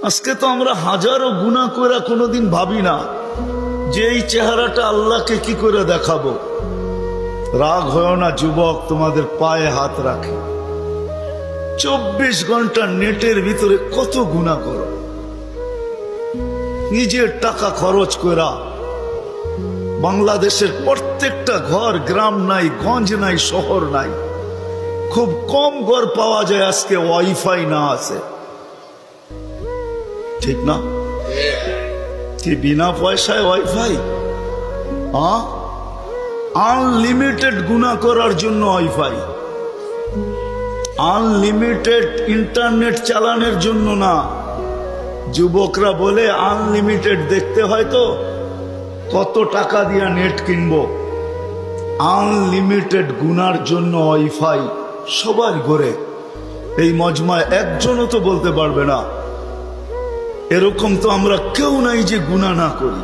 আজকে তো আমরা হাজারো গুনাহ করে কোনোদিন ভাবি না যে এই চেহারাটা আল্লাহকে কি করে দেখাবো। রাগ হয় না যুবক, তোমাদের পায়ে হাত রাখে। 24 ঘন্টা নেটের ভিতরে কত গুনাহ করো, নিজের টাকা খরচ করা। বাংলাদেশের প্রত্যেকটা ঘর, গ্রাম নাই, গঞ্জ নাই, শহর নাই, খুব কম ঘর পাওয়া যায় আজকে ওয়াইফাই না আছে, ঠিক না? কি বিনা পয়সায় ওয়াইফাই? আনলিমিটেড গুনাহ করার জন্য ওয়াইফাই, আনলিমিটেড ইন্টারনেট চালানোর জন্য না। যুবকরা বলে আনলিমিটেড দেখতে হয় তো কত টাকা দিয়া নেট কিনবো। আনলিমিটেড গুনার জন্য ওয়াইফাই সবার ঘরে। এই মজমায় একজনও তো বলতে পারবে না এরকম তো আমরা কেউ নাই যে গুনাহ না করি।